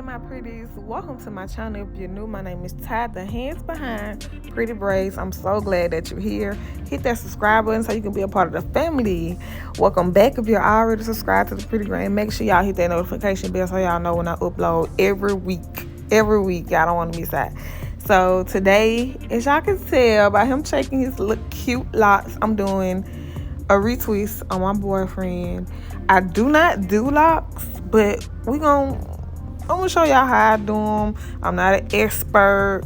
my pretties, welcome to my channel. If you're new, my name is Ty, the hands behind Pretty Braids. I'm so glad that you're here. Hit that subscribe button so you can be a part of the family. Welcome back. If you're already subscribed to the Pretty Grain, make sure y'all hit that notification bell so y'all know when I upload every week. Y'all don't want to miss that. So today, as y'all can tell by him shaking his cute locks, I'm doing a retwist on my boyfriend. I do not do locks, but I'm gonna show y'all how I do them. I'm not an expert,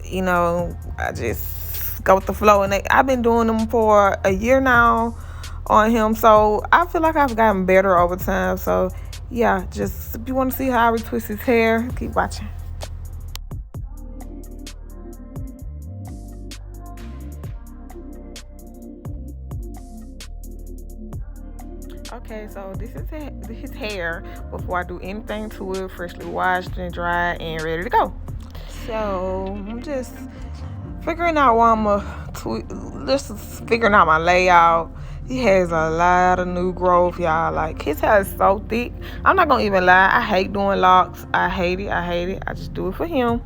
I just go with the flow, and I've been doing them for a year now on him, so I feel like I've gotten better over time. So yeah, just if you want to see how I retwist his hair, keep watching. Okay, so this is his hair before I do anything to it. Freshly washed and dried and ready to go. So I'm just figuring out why just figuring out my layout. He has a lot of new growth, y'all. Like, his hair is so thick. I'm not gonna even lie, I hate doing locks. I hate it. I just do it for him.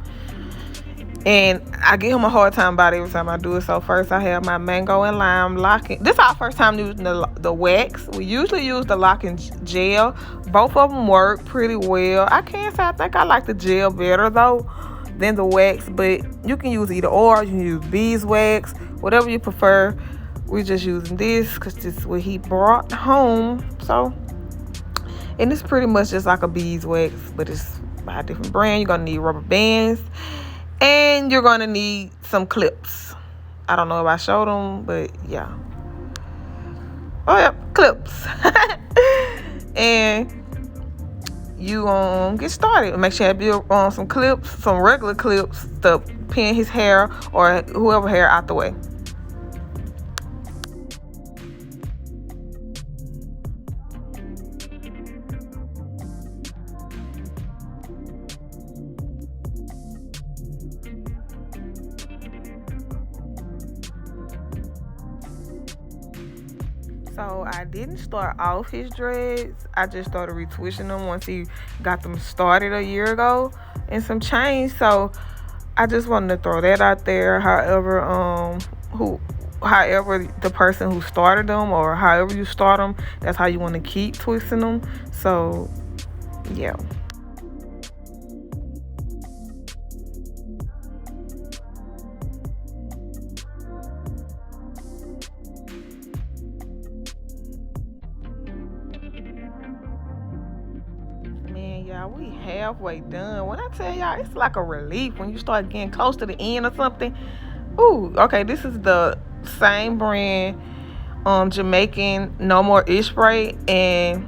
And I give him a hard time about it every time I do it. So first I have my mango and lime locking. This is our first time using the wax. We usually use the locking gel. Both of them work pretty well. I can't say I think I like the gel better though than the wax, but you can use either or. You can use beeswax, whatever you prefer. We're just using this because this is what he brought home. So, and it's pretty much just like a beeswax, but it's by a different brand. You're gonna need rubber bands. And you're going to need some clips. I don't know if I showed them, but yeah. Oh, yeah, clips. And you get started. Make sure you have some clips, some regular clips to pin his hair or whoever hair out the way. So I didn't start off his dreads. I just started retwisting them once he got them started a year ago and some change. So I just wanted to throw that out there. However, the person who started them or however you start them, that's how you want to keep twisting them. So yeah. Y'all, we halfway done. When I tell y'all, it's like a relief when you start getting close to the end or something. Ooh, okay, this is the same brand, Jamaican No More Ish Spray, and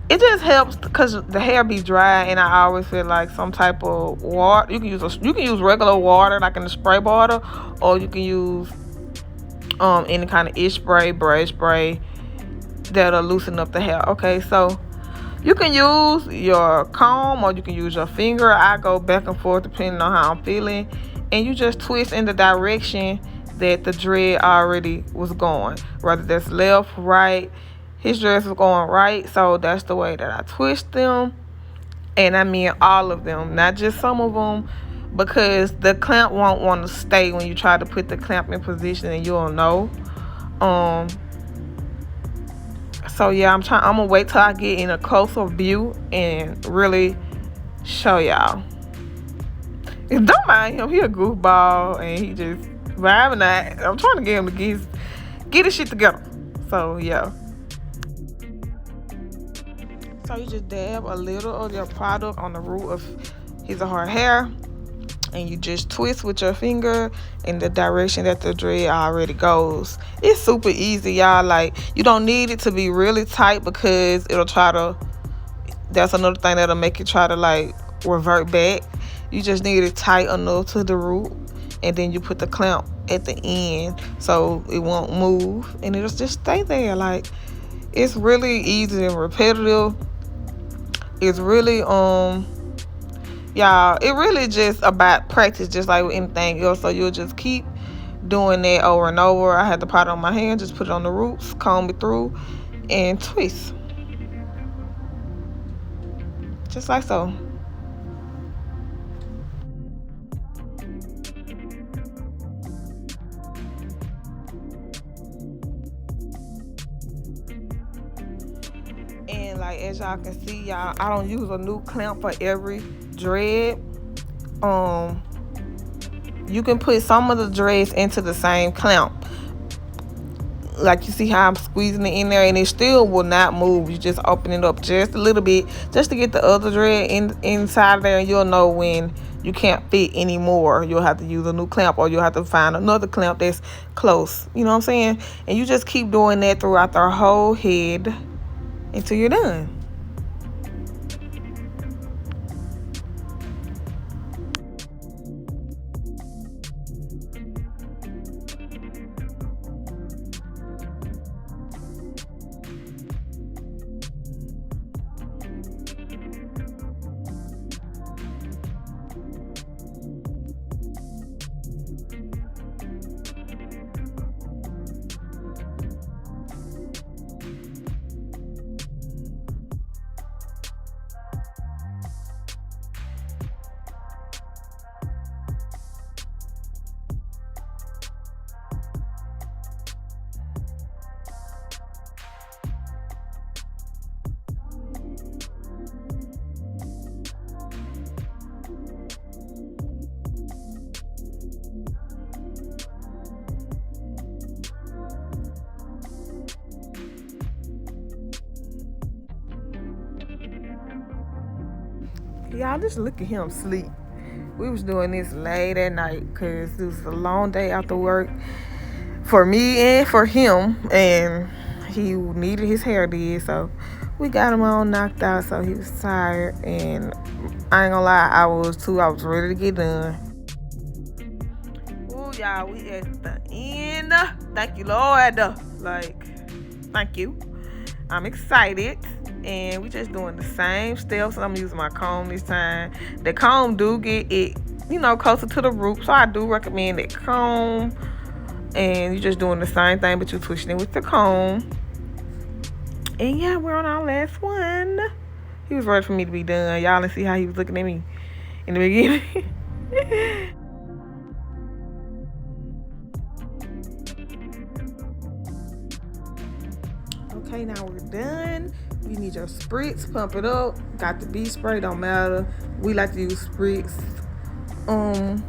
it just helps because the hair be dry, and I always feel like some type of water. You can use regular water like in the spray bottle, or you can use any kind of ish spray, braid spray that'll loosen up the hair. Okay, so you can use your comb or you can use your finger. I go back and forth depending on how I'm feeling. And you just twist in the direction that the dread already was going. Whether that's left, right. His dreads was going right. So that's the way that I twist them. And I mean all of them, not just some of them. Because the clamp won't want to stay when you try to put the clamp in position and you'll know. So yeah, I'm gonna wait till I get in a closer view and really show y'all. Don't mind him, he a goofball and he just vibing out. I'm trying to get him to get his shit together. So yeah. So you just dab a little of your product on the root of his or her hair, and you just twist with your finger in the direction that the dread already goes. It's super easy, y'all. Like, you don't need it to be really tight because that's another thing that'll make it try to like revert back. You just need it tight enough to the root, and then you put the clamp at the end so it won't move and it'll just stay there. Like, it's really easy and repetitive. It's really y'all, it really just about practice, just like with anything else. So you'll just keep doing that over and over. I had the product on my hand, just put it on the roots, comb it through, and twist. Just like so. And like as y'all can see, y'all, I don't use a new clamp for every dread. You can put some of the dreads into the same clamp. Like you see how I'm squeezing it in there, and it still will not move. You just open it up just a little bit just to get the other dread inside of there, and you'll know when you can't fit anymore. You'll have to use a new clamp, or you'll have to find another clamp that's close. You know what I'm saying? And you just keep doing that throughout the whole head until you're done. Y'all just look at him sleep. We was doing this late at night because it was a long day after work for me and for him, and he needed his hair did, so we got him all knocked out, so he was tired. And I ain't gonna lie, I was too. I was ready to get done. Ooh, y'all, we at the end. Thank you, Lord. Like, thank you. I'm excited. And we just doing the same steps. I'm using my comb this time. The comb do get it, closer to the root, so I do recommend that comb. And you're just doing the same thing, but you're twisting it with the comb. And yeah, we're on our last one. He was ready for me to be done. Y'all didn't see how he was looking at me in the beginning. Okay, now we're done. You need your spritz, pump it up. Got the bee spray, don't matter. We like to use spritz. And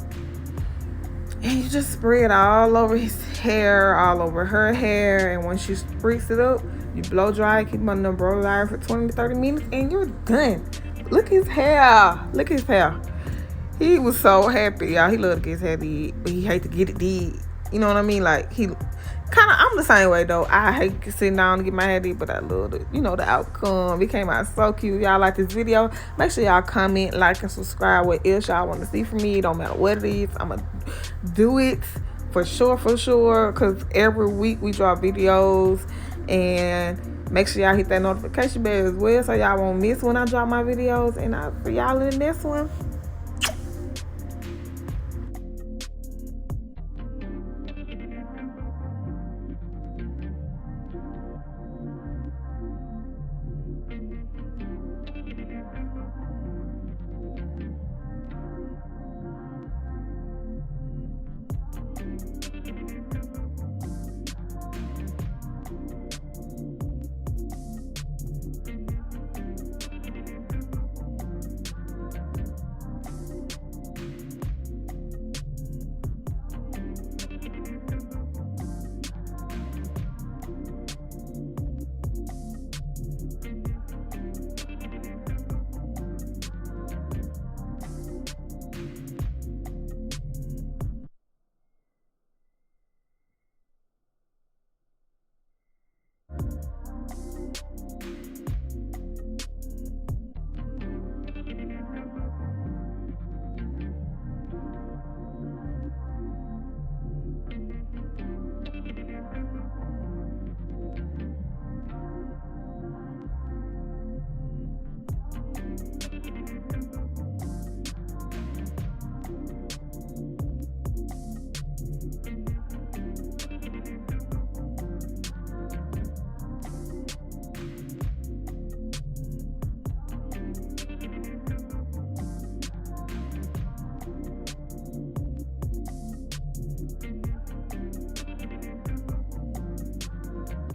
you just spray it all over his hair, all over her hair. And once you spritz it up, you blow dry, keep him under the blow dryer for 20 to 30 minutes, and you're done. Look at his hair. Look at his hair. He was so happy, y'all. He loved to get his hair did, but he hate to get it did. You know what I mean? Like, I'm the same way though. I hate sitting down to get my hair did, but I love the outcome. It came out so cute. Y'all like this video? Make sure y'all comment, like, and subscribe. What else y'all want to see from me? It don't matter what it is. I'ma do it for sure, because every week we drop videos. And make sure y'all hit that notification bell as well, so y'all won't miss when I drop my videos. And I'll see y'all in the next one.